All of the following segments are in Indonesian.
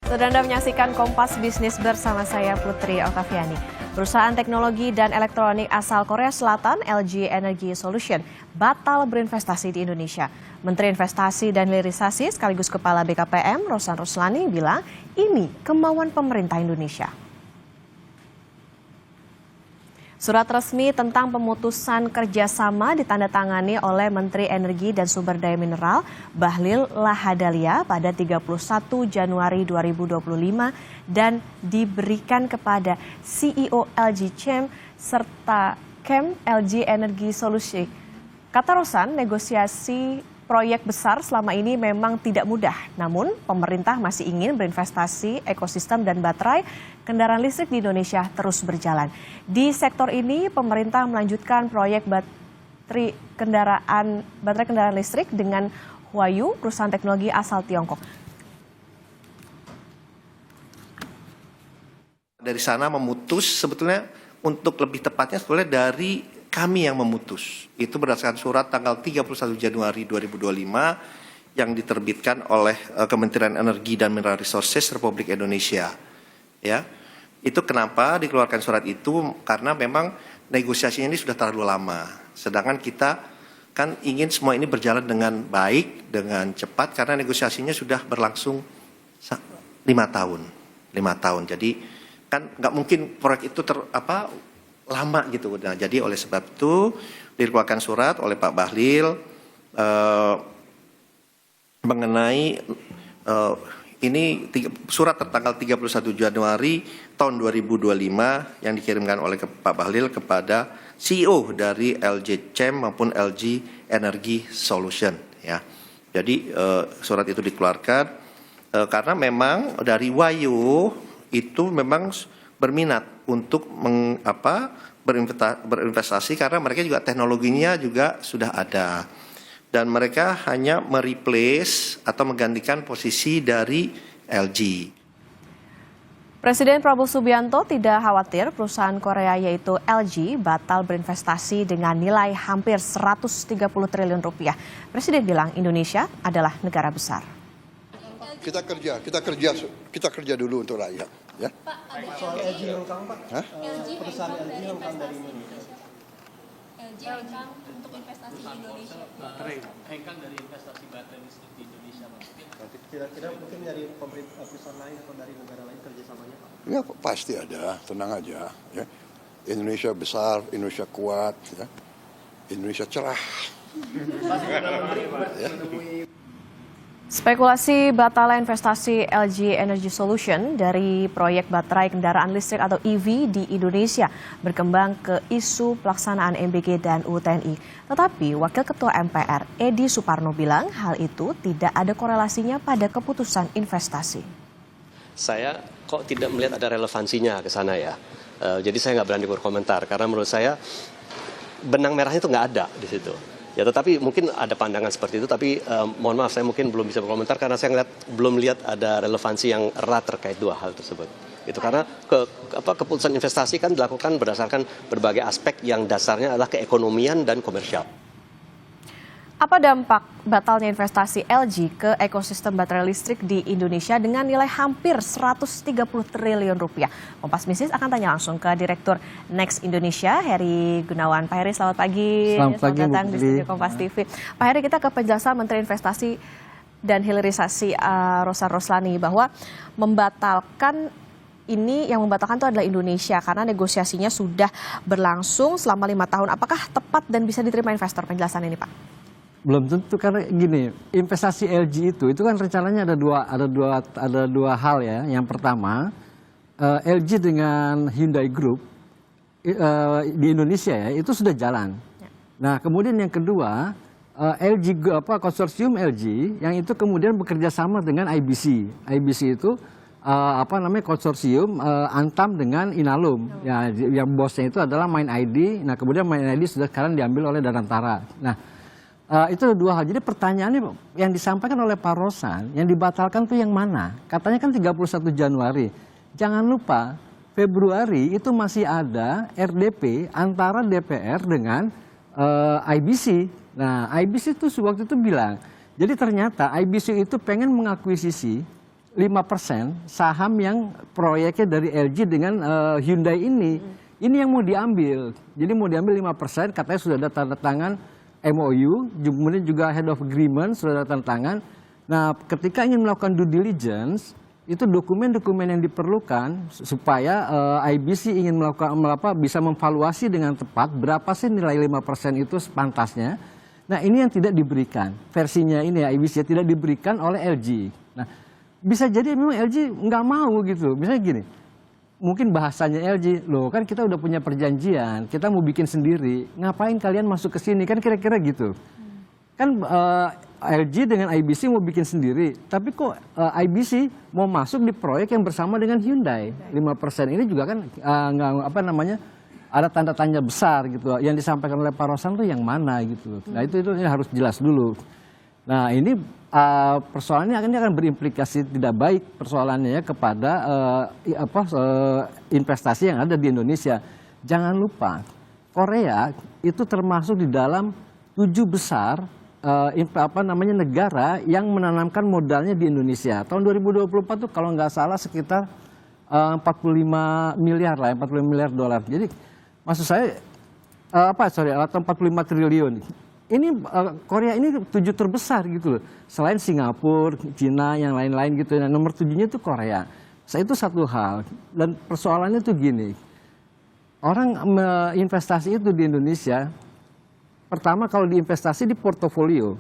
Saudara Anda menyaksikan Kompas Bisnis bersama saya Putri Oktaviani. Perusahaan teknologi dan elektronik asal Korea Selatan, LG Energy Solution, batal berinvestasi di Indonesia. Menteri Investasi dan Hilirisasi sekaligus Kepala BKPM, Rosan Roslani, bilang ini kemauan pemerintah Indonesia. Surat resmi tentang pemutusan kerjasama ditandatangani oleh Menteri Energi dan Sumber Daya Mineral Bahlil Lahadalia pada 31 Januari 2025 dan diberikan kepada CEO LG Chem serta Chem LG Energy Solution. Kata Rosan, negosiasi proyek besar selama ini memang tidak mudah, namun pemerintah masih ingin berinvestasi ekosistem dan baterai kendaraan listrik di Indonesia terus berjalan. Di sektor ini, pemerintah melanjutkan proyek baterai kendaraan listrik dengan Huayu, perusahaan teknologi asal Tiongkok. Dari sana memutus sebetulnya untuk lebih tepatnya sebetulnya dari kami yang memutus. Itu berdasarkan surat tanggal 31 Januari 2025 yang diterbitkan oleh Kementerian Energi dan Mineral Resources Republik Indonesia. Ya. Itu kenapa dikeluarkan surat itu, karena memang negosiasinya ini sudah terlalu lama. Sedangkan kita kan ingin semua ini berjalan dengan baik, dengan cepat, karena negosiasinya sudah berlangsung 5 tahun. 5 tahun. Jadi kan nggak mungkin proyek itu lama gitu. Nah, jadi oleh sebab itu dikeluarkan surat oleh Pak Bahlil mengenai ini surat tertanggal 31 Januari tahun 2025 yang dikirimkan oleh Pak Bahlil kepada CEO dari LG Chem maupun LG Energy Solution. Ya, jadi surat itu dikeluarkan karena memang dari Huayu itu memang berminat untuk berinvestasi karena mereka juga teknologinya juga sudah ada dan mereka hanya mereplace atau menggantikan posisi dari LG. Presiden Prabowo Subianto tidak khawatir perusahaan Korea yaitu LG batal berinvestasi dengan nilai hampir 130 triliun rupiah. Presiden bilang Indonesia adalah negara besar. Kita kerja dulu untuk rakyat, ya. Pak, ada soal LG hengkang, Pak. Perusahaan LG hengkang dari Indonesia. LG hengkang untuk investasi di Indonesia. Hengkang dari investasi baterai listrik di Indonesia, Pak. Kira-kira mungkin dari perusahaan lain atau dari negara lain kerjasamanya, Pak? Ya pasti ada, tenang aja, ya. Indonesia besar, Indonesia kuat, ya. Indonesia cerah. Ya. Spekulasi batalnya investasi LG Energy Solution dari proyek baterai kendaraan listrik atau EV di Indonesia berkembang ke isu pelaksanaan MBG dan UTNI. Tetapi Wakil Ketua MPR Edi Suparno bilang hal itu tidak ada korelasinya pada keputusan investasi. Saya kok tidak melihat ada relevansinya ke sana ya. Jadi saya nggak berani berkomentar karena menurut saya benang merahnya itu nggak ada di situ. Ya, tetapi mungkin ada pandangan seperti itu, tapi mohon maaf saya mungkin belum bisa berkomentar karena saya belum lihat ada relevansi yang erat terkait dua hal tersebut. Itu karena keputusan investasi kan dilakukan berdasarkan berbagai aspek yang dasarnya adalah keekonomian dan komersial. Apa dampak batalnya investasi LG ke ekosistem baterai listrik di Indonesia dengan nilai hampir 130 triliun rupiah? Kompas Bisnis akan tanya langsung ke Direktur Next Indonesia, Heri Gunawan. Pak Heri, selamat pagi. Selamat datang di studio Kompas TV. Pak Heri, kita ke penjelasan Menteri Investasi dan Hilirisasi Rosan Roslani bahwa yang membatalkan itu adalah Indonesia karena negosiasinya sudah berlangsung selama 5 tahun. Apakah tepat dan bisa diterima investor penjelasan ini, Pak? Belum tentu karena gini, investasi LG itu kan rencananya ada dua hal ya. Yang pertama, LG dengan Hyundai Group di Indonesia ya itu sudah jalan. Nah, kemudian yang kedua, konsorsium LG yang itu kemudian bekerja sama dengan IBC. IBC itu konsorsium Antam dengan Inalum. Ya, yang bosnya itu adalah Mind ID. Nah, kemudian Mind ID sudah sekarang diambil oleh Danantara. Nah, itu dua hal. Jadi pertanyaannya yang disampaikan oleh Pak Rosan, yang dibatalkan tuh yang mana? Katanya kan 31 Januari. Jangan lupa, Februari itu masih ada RDP antara DPR dengan IBC. Nah, IBC itu waktu itu bilang, jadi ternyata IBC itu pengen mengakuisisi 5% saham yang proyeknya dari LG dengan Hyundai ini. Ini yang mau diambil. Jadi mau diambil 5%, katanya sudah ada tanda tangan MOU, kemudian juga head of agreement sudah ada tanda tangan. Nah, ketika ingin melakukan due diligence, itu dokumen-dokumen yang diperlukan supaya IBC ingin bisa memvaluasi dengan tepat berapa sih nilai 5% itu sepantasnya. Nah, ini yang tidak diberikan. Versinya ini ya, IBC tidak diberikan oleh LG. Nah, bisa jadi memang LG nggak mau gitu. Misalnya gini, mungkin bahasanya LG, loh kan kita udah punya perjanjian, kita mau bikin sendiri, ngapain kalian masuk ke sini, kan kira-kira gitu. Kan LG dengan IBC mau bikin sendiri, tapi kok IBC mau masuk di proyek yang bersama dengan Hyundai. 5% ini juga kan ada tanda tanya besar gitu. Yang disampaikan oleh Pak Rosan tuh yang mana gitu. Nah itu harus jelas dulu. Nah ini persoalannya akan berimplikasi tidak baik persoalannya ya kepada investasi yang ada di Indonesia. Jangan lupa Korea itu termasuk di dalam 7 besar negara yang menanamkan modalnya di Indonesia. Tahun 2024 tuh kalau nggak salah sekitar 45 miliar lah, 45 miliar dolar. Jadi maksud saya atau 45 triliun. Ini Korea ini 7 terbesar gitu loh. Selain Singapura, Cina, yang lain-lain gitu. Nah, nomor 7-nya itu Korea. Itu satu hal. Dan persoalannya tuh gini. Orang investasi itu di Indonesia, pertama kalau diinvestasi di portofolio,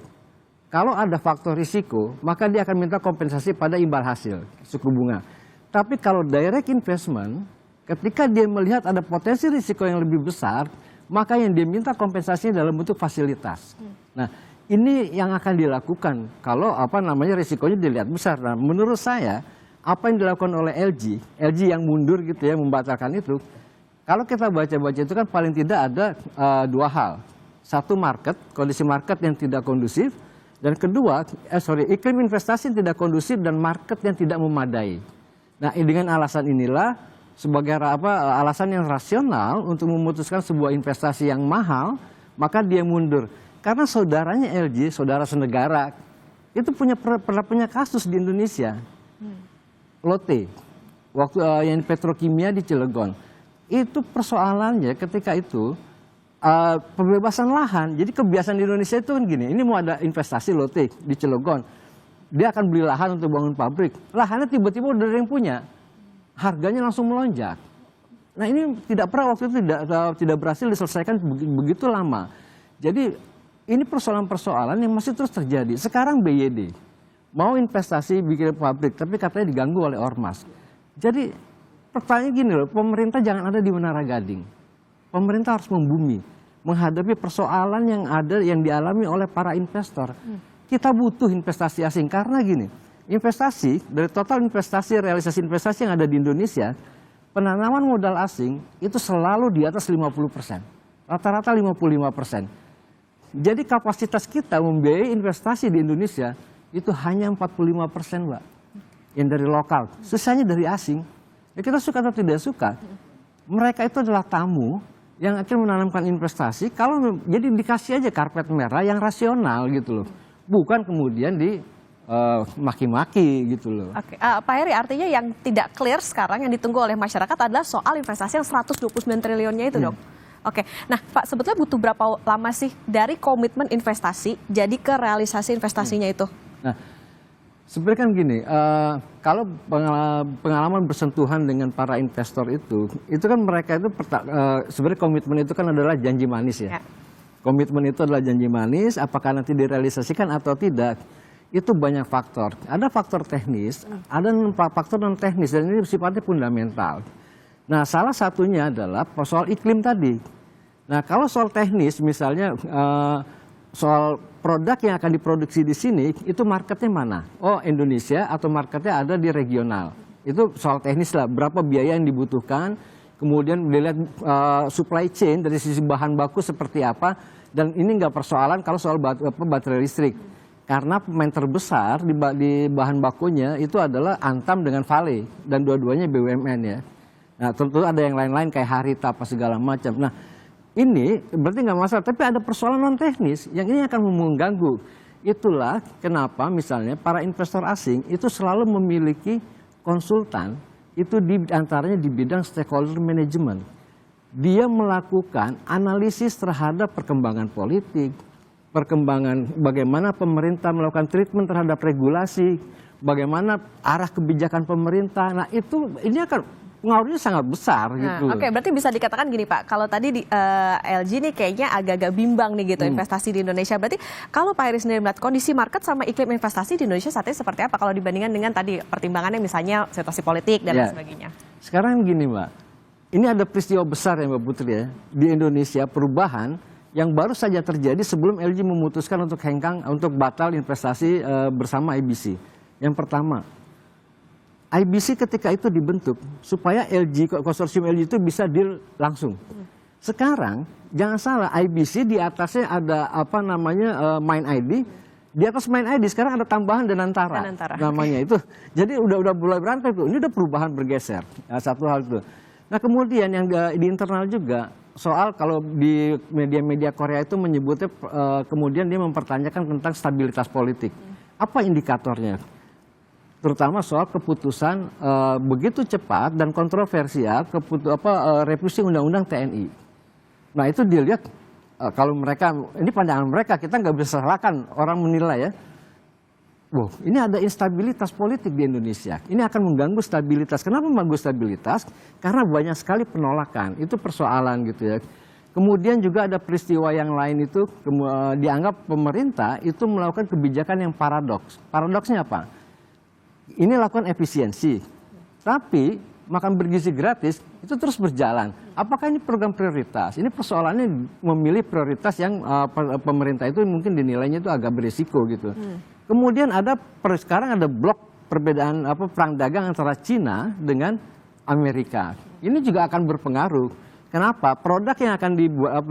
kalau ada faktor risiko, maka dia akan minta kompensasi pada imbal hasil, suku bunga. Tapi kalau direct investment, ketika dia melihat ada potensi risiko yang lebih besar, maka yang dia minta kompensasinya dalam bentuk fasilitas. Nah, ini yang akan dilakukan kalau risikonya dilihat besar. Nah, menurut saya apa yang dilakukan oleh LG yang mundur gitu ya, membatalkan itu. Kalau kita baca-baca itu kan paling tidak ada 2 hal. Satu kondisi market yang tidak kondusif, dan kedua, iklim investasi yang tidak kondusif dan market yang tidak memadai. Nah, dengan alasan inilah sebagai alasan yang rasional untuk memutuskan sebuah investasi yang mahal, maka dia mundur. Karena saudaranya LG, saudara senegara, itu pernah punya kasus di Indonesia. Lotte, waktu yang petrokimia di Cilegon. Itu persoalannya ketika itu pembebasan lahan. Jadi kebiasaan di Indonesia itu kan gini, ini mau ada investasi Lotte di Cilegon. Dia akan beli lahan untuk bangun pabrik. Lahannya tiba-tiba udah ada yang punya. Harganya langsung melonjak. Nah ini tidak pernah waktu itu tidak berhasil diselesaikan begitu lama. Jadi ini persoalan-persoalan yang masih terus terjadi. Sekarang BYD mau investasi bikin pabrik, tapi katanya diganggu oleh ormas. Jadi pertanyaan gini loh, pemerintah jangan ada di Menara Gading. Pemerintah harus membumi, menghadapi persoalan yang ada yang dialami oleh para investor. Kita butuh investasi asing karena gini. Investasi, dari total investasi, realisasi investasi yang ada di Indonesia, penanaman modal asing itu selalu di atas 50%. Rata-rata 55%. Jadi kapasitas kita membiayai investasi di Indonesia itu hanya 45%, Mbak. Yang dari lokal, sisanya dari asing. Ya kita suka atau tidak suka, mereka itu adalah tamu yang akan menanamkan investasi, jadi dikasih aja karpet merah yang rasional gitu loh. Bukan kemudian maki-maki gitu loh. Oke, Pak Heri, artinya yang tidak clear sekarang yang ditunggu oleh masyarakat adalah soal investasi yang 129 triliunnya itu, Dok. Oke, nah Pak, sebetulnya butuh berapa lama sih dari komitmen investasi jadi ke realisasi investasinya itu? Nah, sebenarnya kan gini, kalau pengalaman bersentuhan dengan para investor itu kan mereka itu sebenarnya komitmen itu kan adalah janji manis ya. Komitmen itu adalah janji manis, apakah nanti direalisasikan atau tidak. Itu banyak faktor. Ada faktor teknis, ada faktor non teknis, dan ini sifatnya fundamental. Nah, salah satunya adalah soal iklim tadi. Nah, kalau soal teknis, misalnya soal produk yang akan diproduksi di sini, itu marketnya mana? Oh, Indonesia, atau marketnya ada di regional. Itu soal teknis lah, berapa biaya yang dibutuhkan, kemudian dilihat supply chain dari sisi bahan baku seperti apa, dan ini nggak persoalan kalau soal baterai listrik. Karena pemain terbesar di bahan bakunya itu adalah Antam dengan Vale, dan dua-duanya BUMN ya. Nah tentu ada yang lain-lain kayak Harita apa segala macam. Nah ini berarti nggak masalah, tapi ada persoalan non teknis yang ini akan mengganggu. Itulah kenapa misalnya para investor asing itu selalu memiliki konsultan, itu di antaranya di bidang stakeholder management. Dia melakukan analisis terhadap perkembangan politik, perkembangan bagaimana pemerintah melakukan treatment terhadap regulasi, bagaimana arah kebijakan pemerintah. Nah itu ini akan pengaruhnya sangat besar gitu. Oke, berarti bisa dikatakan gini Pak, kalau tadi di LG nih kayaknya agak-agak bimbang nih gitu investasi di Indonesia. Berarti kalau Pak Heri sendiri melihat kondisi market sama iklim investasi di Indonesia saat ini seperti apa kalau dibandingkan dengan tadi pertimbangannya misalnya situasi politik dan lain sebagainya? Sekarang gini Mbak, ini ada peristiwa besar ya Mbak Putri ya, di Indonesia perubahan yang baru saja terjadi sebelum LG memutuskan untuk hengkang, untuk batal investasi bersama IBC. Yang pertama, IBC ketika itu dibentuk supaya konsorsium LG itu bisa deal langsung. Sekarang jangan salah, IBC di atasnya ada apa namanya Main ID, di atas Main ID sekarang ada tambahan Danantara namanya itu. Jadi udah mulai berantem tuh. Ini udah perubahan bergeser. Nah, satu hal itu. Nah kemudian yang di internal juga soal kalau di media-media Korea itu menyebutnya kemudian dia mempertanyakan tentang stabilitas politik. Apa indikatornya? Terutama soal keputusan begitu cepat dan kontroversial revisi undang-undang TNI. Nah itu dilihat kalau mereka, ini pandangan mereka, kita nggak bisa salahkan orang menilai ya. Wow, ini ada instabilitas politik di Indonesia. Ini akan mengganggu stabilitas. Kenapa mengganggu stabilitas? Karena banyak sekali penolakan. Itu persoalan gitu ya. Kemudian juga ada peristiwa yang lain itu dianggap pemerintah itu melakukan kebijakan yang paradoks. Paradoksnya apa? Ini lakukan efisiensi, tapi makan bergizi gratis itu terus berjalan. Apakah ini program prioritas? Ini persoalannya memilih prioritas yang pemerintah itu mungkin dinilainya itu agak berisiko gitu. Kemudian sekarang ada blok perbedaan perang dagang antara Cina dengan Amerika. Ini juga akan berpengaruh. Kenapa? Produk yang akan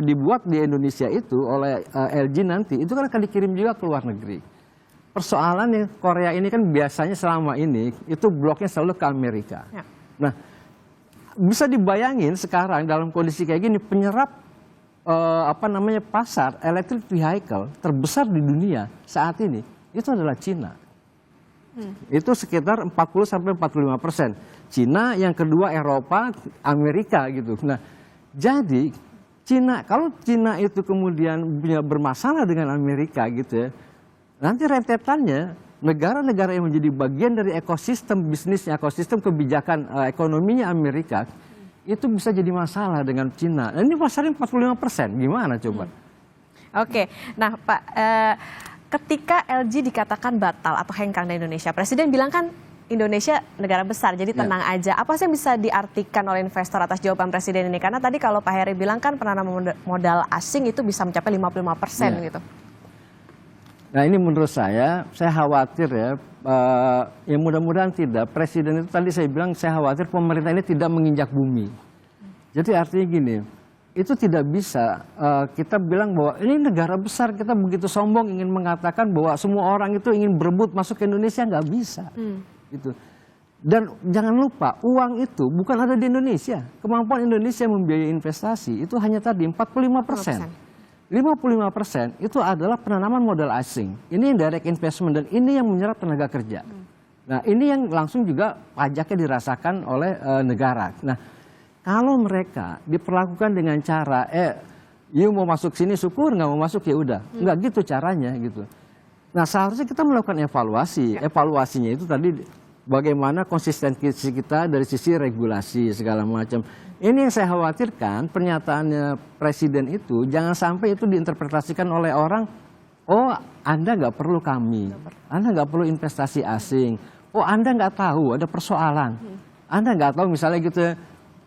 dibuat di Indonesia itu oleh LG nanti itu kan akan dikirim juga ke luar negeri. Persoalan yang Korea ini kan biasanya selama ini itu bloknya selalu ke Amerika. Ya. Nah, bisa dibayangin sekarang dalam kondisi kayak gini penyerap pasar electric vehicle terbesar di dunia saat ini itu adalah Cina. Itu sekitar 40-45%. Cina, yang kedua Eropa, Amerika gitu. Nah, jadi kalau Cina itu kemudian bermasalah dengan Amerika gitu ya. Nanti rentetannya negara-negara yang menjadi bagian dari ekosistem bisnisnya, ekosistem kebijakan ekonominya Amerika, itu bisa jadi masalah dengan Cina. Dan ini pasarnya 45%, gimana coba? Oke, nah Pak, ketika LG dikatakan batal atau hengkang dari Indonesia, Presiden bilang kan Indonesia negara besar, jadi tenang aja. Apa sih yang bisa diartikan oleh investor atas jawaban Presiden ini? Karena tadi kalau Pak Heri bilang kan penanaman modal asing itu bisa mencapai 55% gitu. Nah ini menurut saya khawatir ya mudah-mudahan tidak. Presiden itu tadi saya bilang saya khawatir pemerintah ini tidak menginjak bumi. Jadi artinya gini, itu tidak bisa kita bilang bahwa ini negara besar, kita begitu sombong ingin mengatakan bahwa semua orang itu ingin berebut masuk ke Indonesia, nggak bisa. Gitu. Dan jangan lupa uang itu bukan ada di Indonesia. Kemampuan Indonesia membiayai investasi itu hanya tadi 45%. 55% itu adalah penanaman modal asing. Ini yang direct investment dan ini yang menyerap tenaga kerja. Nah ini yang langsung juga pajaknya dirasakan oleh negara. Nah kalau mereka diperlakukan dengan cara, you mau masuk sini syukur, nggak mau masuk ya udah. Nggak gitu caranya gitu. Nah seharusnya kita melakukan evaluasi. Evaluasinya itu tadi bagaimana konsistensi kita dari sisi regulasi segala macam. Ini yang saya khawatirkan, pernyataannya Presiden itu jangan sampai itu diinterpretasikan oleh orang, oh Anda nggak perlu kami, Anda nggak perlu investasi asing, oh Anda nggak tahu ada persoalan, Anda nggak tahu misalnya gitu,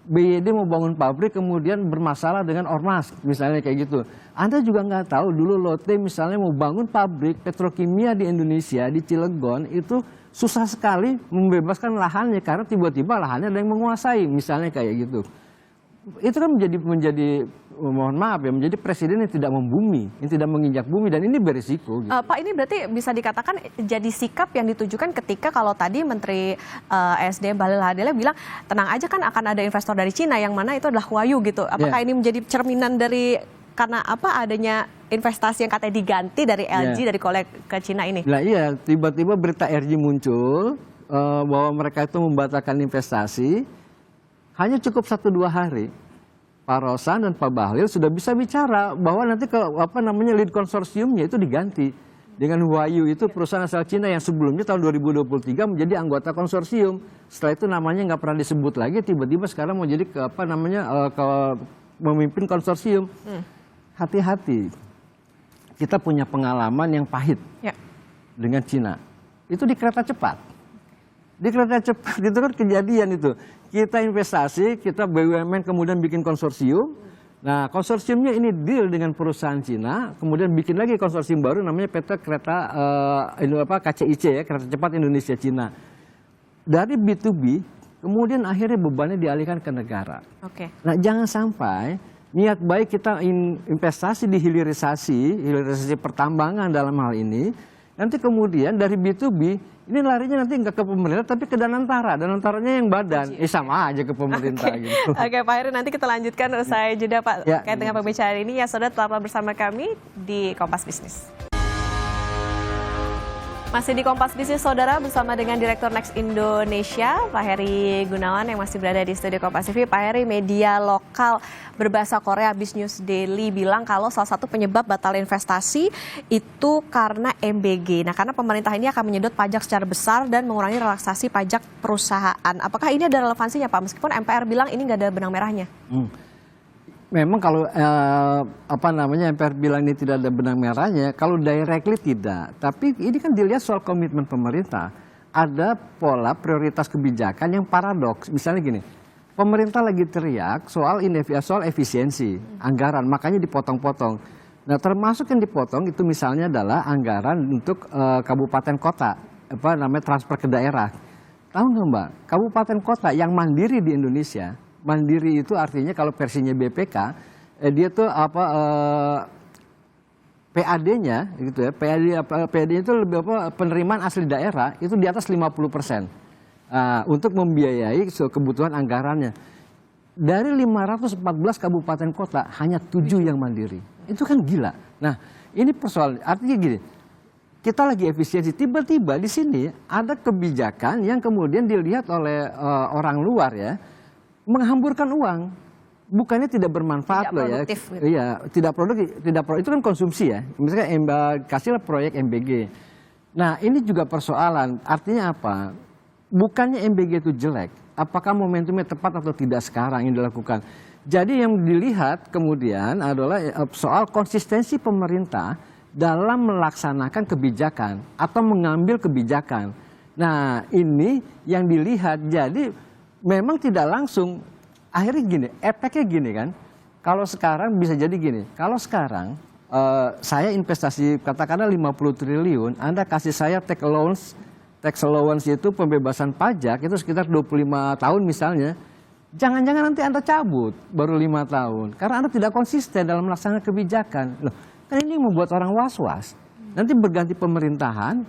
BYD mau bangun pabrik kemudian bermasalah dengan Ormas, misalnya kayak gitu. Anda juga nggak tahu dulu Lotte misalnya mau bangun pabrik petrokimia di Indonesia, di Cilegon itu susah sekali membebaskan lahannya karena tiba-tiba lahannya ada yang menguasai, misalnya kayak gitu. Itu kan menjadi mohon maaf ya, menjadi presiden yang tidak membumi, yang tidak menginjak bumi, dan ini berisiko. Gitu. Pak, ini berarti bisa dikatakan jadi sikap yang ditujukan ketika kalau tadi Menteri SDM Bahlil Lahadalia bilang tenang aja kan akan ada investor dari Cina yang mana itu adalah Huayu gitu. Apakah ini menjadi cerminan dari karena apa adanya investasi yang katanya diganti dari LG dari Korea ke Cina ini? Nah iya, tiba-tiba berita LG muncul bahwa mereka itu membatalkan investasi. Hanya cukup 1-2 hari, Pak Rosan dan Pak Bahlil sudah bisa bicara bahwa nanti lead konsorsiumnya itu diganti dengan Huayu, itu perusahaan asal Cina yang sebelumnya tahun 2023 menjadi anggota konsorsium. Setelah itu namanya nggak pernah disebut lagi, tiba-tiba sekarang mau jadi memimpin konsorsium. Hati-hati, kita punya pengalaman yang pahit dengan Cina. Itu di kereta cepat. Di kereta cepat itu kan kejadian itu. Kita investasi, kita BUMN kemudian bikin konsorsium. Nah, konsorsiumnya ini deal dengan perusahaan Cina, kemudian bikin lagi konsorsium baru namanya PT Kereta KCIC ya, Kereta Cepat Indonesia Cina. Dari B2B, kemudian akhirnya bebannya dialihkan ke negara. Oke. Nah, jangan sampai niat baik kita investasi di hilirisasi pertambangan dalam hal ini, nanti kemudian dari B2B ini larinya nanti nggak ke pemerintah tapi ke Danantara. Danantaranya yang badan, sama aja ke pemerintah gitu. Oke, Pak Heri, nanti kita lanjutkan usai jeda Pak terkait dengan pembicaraan ini. Ya, saudara, tetaplah bersama kami di Kompas Bisnis. Masih di Kompas Bisnis, saudara, bersama dengan Direktur Next Indonesia, Pak Heri Gunawan yang masih berada di studio Kompas TV. Pak Heri, media lokal berbahasa Korea Business Daily bilang kalau salah satu penyebab batal investasi itu karena MBG. Nah, karena pemerintah ini akan menyedot pajak secara besar dan mengurangi relaksasi pajak perusahaan. Apakah ini ada relevansinya, Pak? Meskipun MPR bilang ini nggak ada benang merahnya. Memang kalau MPR bilang ini tidak ada benang merahnya, kalau directly tidak. Tapi ini kan dilihat soal komitmen pemerintah. Ada pola prioritas kebijakan yang paradoks. Misalnya gini, pemerintah lagi teriak soal efisiensi anggaran, makanya dipotong-potong. Nah, termasuk yang dipotong itu misalnya adalah anggaran untuk kabupaten kota, transfer ke daerah. Tahu nggak Mbak, kabupaten kota yang mandiri di Indonesia. Mandiri itu artinya kalau versinya BPK, dia tuh PAD-nya gitu ya. PAD-nya itu lebih penerimaan asli daerah itu di atas 50%. Untuk membiayai kebutuhan anggarannya. Dari 514 kabupaten kota hanya 7 yang mandiri. Itu kan gila. Nah, ini persoalan artinya gini. Kita lagi efisiensi, tiba-tiba di sini ada kebijakan yang kemudian dilihat oleh orang luar ya. Menghamburkan uang, bukannya tidak bermanfaat loh ya. Gitu. Iya, tidak produktif, itu kan konsumsi ya. Misalnya kasihlah proyek MBG. Nah, ini juga persoalan. Artinya apa? Bukannya MBG itu jelek, apakah momentumnya tepat atau tidak sekarang yang dilakukan. Jadi yang dilihat kemudian adalah soal konsistensi pemerintah dalam melaksanakan kebijakan atau mengambil kebijakan. Nah, ini yang dilihat. Jadi memang tidak langsung, akhirnya gini, efeknya gini kan, kalau sekarang bisa jadi gini, kalau sekarang saya investasi katakanlah 50 triliun, Anda kasih saya tax allowance itu pembebasan pajak itu sekitar 25 tahun misalnya, jangan-jangan nanti Anda cabut baru 5 tahun, karena Anda tidak konsisten dalam melaksanakan kebijakan. Loh, kan ini membuat orang was-was, nanti berganti pemerintahan,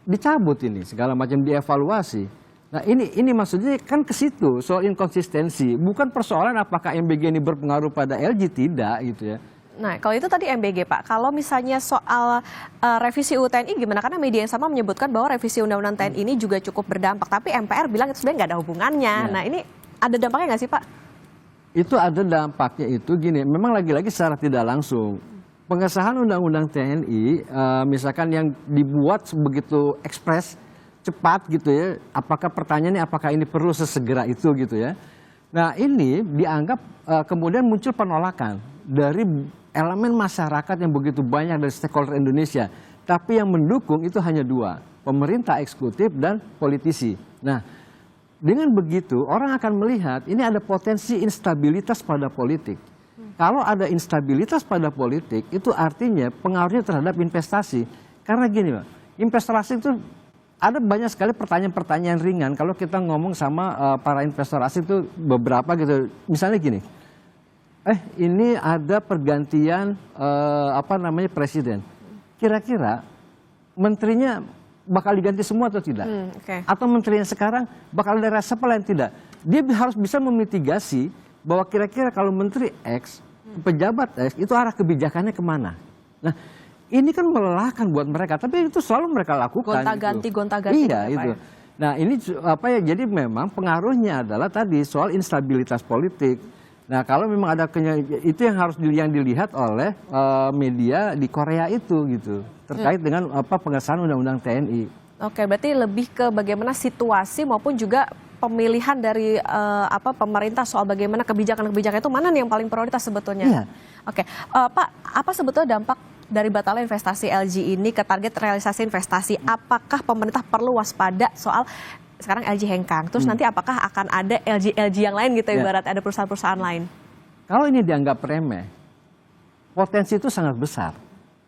dicabut ini, segala macam dievaluasi. Nah ini maksudnya kan ke situ soal inkonsistensi, bukan persoalan apakah MBG ini berpengaruh pada LG, tidak gitu ya. Nah, kalau itu tadi MBG Pak, kalau misalnya soal revisi UU TNI gimana? Karena media yang sama menyebutkan bahwa revisi Undang-Undang TNI ini juga cukup berdampak, tapi MPR bilang itu sebenarnya nggak ada hubungannya. Ya. Nah, ini ada dampaknya nggak sih Pak? Itu ada dampaknya itu gini, memang lagi-lagi secara tidak langsung. Pengesahan Undang-Undang TNI, misalkan yang dibuat begitu ekspres, cepat gitu ya, apakah pertanyaannya apakah ini perlu sesegera itu gitu ya. Nah ini dianggap kemudian muncul penolakan dari elemen masyarakat yang begitu banyak dari stakeholder Indonesia. Tapi yang mendukung itu hanya 2, pemerintah eksekutif dan politisi. Nah dengan begitu orang akan melihat ini ada potensi instabilitas pada politik. Kalau ada instabilitas pada politik itu artinya pengaruhnya terhadap investasi. Karena gini Pak, investasi itu ada banyak sekali pertanyaan-pertanyaan ringan kalau kita ngomong sama para investor asing itu beberapa gitu. Misalnya gini, ini ada pergantian presiden. Kira-kira menterinya bakal diganti semua atau tidak? Atau menteri yang sekarang bakal ada reshuffle yang tidak? Dia harus bisa memitigasi bahwa kira-kira kalau menteri X pejabat itu arah kebijakannya kemana. Nah, ini kan melelahkan buat mereka, tapi itu selalu mereka lakukan. Gonta-ganti, gitu. gonta-ganti. Iya, gitu, Pak, itu. ya? Nah, ini apa ya? Jadi memang pengaruhnya adalah tadi soal instabilitas politik. Nah, kalau memang ada itu yang harus yang dilihat oleh media di Korea itu gitu, terkait dengan pengesahan undang-undang TNI. Oke, berarti lebih ke bagaimana situasi maupun juga pemilihan dari pemerintah soal bagaimana kebijakan-kebijakan itu mana nih yang paling prioritas sebetulnya? Iya. Oke, Pak, apa sebetulnya dampak dari batalnya investasi LG ini ke target realisasi investasi? Apakah pemerintah perlu waspada soal sekarang LG hengkang, terus nanti apakah akan ada LG yang lain gitu, ibarat ada perusahaan-perusahaan lain? Kalau ini dianggap remeh, potensi itu sangat besar.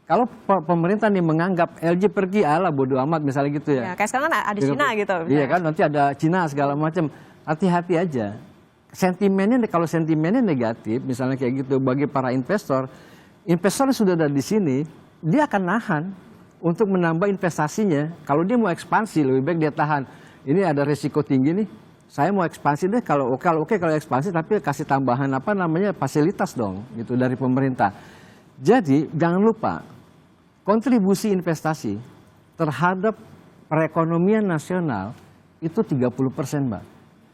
Kalau pemerintah nih menganggap LG pergi, ala bodo amat misalnya gitu ya. Kayak sekarang kan ada Cina gitu. Iya kan, nanti ada Cina segala macam. Hati-hati aja. Kalau sentimennya negatif, misalnya kayak gitu bagi para investor sudah ada di sini, dia akan nahan untuk menambah investasinya. Kalau dia mau ekspansi, lebih baik dia tahan. Ini ada risiko tinggi nih. Saya mau ekspansi deh, kalau ekspansi, tapi kasih tambahan fasilitas dong, gitu dari pemerintah. Jadi jangan lupa kontribusi investasi terhadap perekonomian nasional itu 30%, Mbak.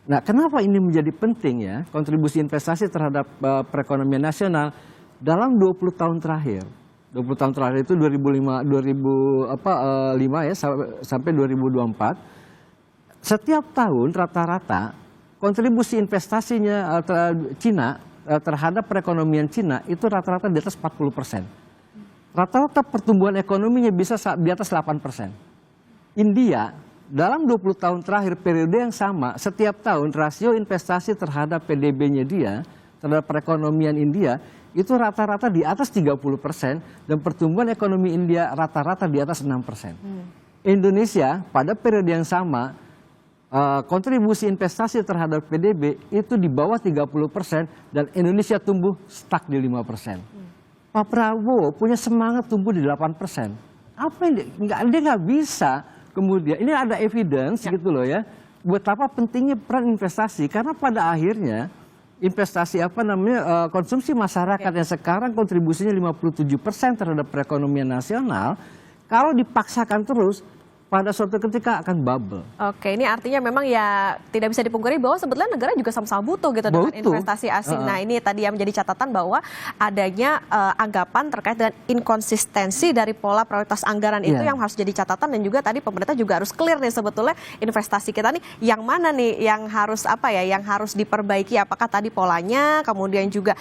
Nah, kenapa ini menjadi penting ya, kontribusi investasi terhadap perekonomian nasional dalam 20 tahun terakhir. 20 tahun terakhir itu 2005 ya sampai 2024. Setiap tahun rata-rata kontribusi investasinya Cina terhadap perekonomian Cina itu rata-rata di atas 40%. Rata-rata pertumbuhan ekonominya bisa di atas 8%. India dalam 20 tahun terakhir periode yang sama, setiap tahun rasio investasi terhadap PDB-nya dia, terhadap perekonomian India, itu rata-rata di atas 30% dan pertumbuhan ekonomi India rata-rata di atas 6%. Indonesia pada periode yang sama, kontribusi investasi terhadap PDB itu di bawah 30% dan Indonesia tumbuh stuck di 5%. Pak Prabowo punya semangat tumbuh di 8%. Apa yang dia nggak bisa kemudian, ini ada evidence gitu loh ya, betapa pentingnya peran investasi karena pada akhirnya investasi konsumsi masyarakat yang sekarang kontribusinya 57% terhadap perekonomian nasional, kalau dipaksakan terus pada suatu ketika akan bubble. Oke, ini artinya memang ya tidak bisa dipungkiri bahwa sebetulnya negara juga sama-sama butuh gitu dengan investasi asing. Nah, ini tadi yang menjadi catatan bahwa adanya anggapan terkait dengan inkonsistensi dari pola prioritas anggaran itu yang harus jadi catatan, dan juga tadi pemerintah juga harus clear nih sebetulnya investasi kita nih yang mana nih yang harus yang harus diperbaiki, apakah tadi polanya, kemudian juga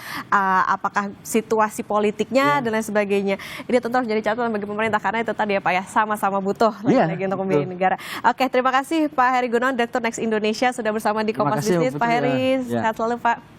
apakah situasi politiknya dan lain sebagainya. Ini tentu harus jadi catatan bagi pemerintah karena itu tadi ya Pak ya, sama-sama butuh untuk membiayai negara. Oke, terima kasih Pak Heri Gunawan, Direktur Next Indonesia sudah bersama di Kompas Bisnis. Pak Heri, sehat selalu Pak.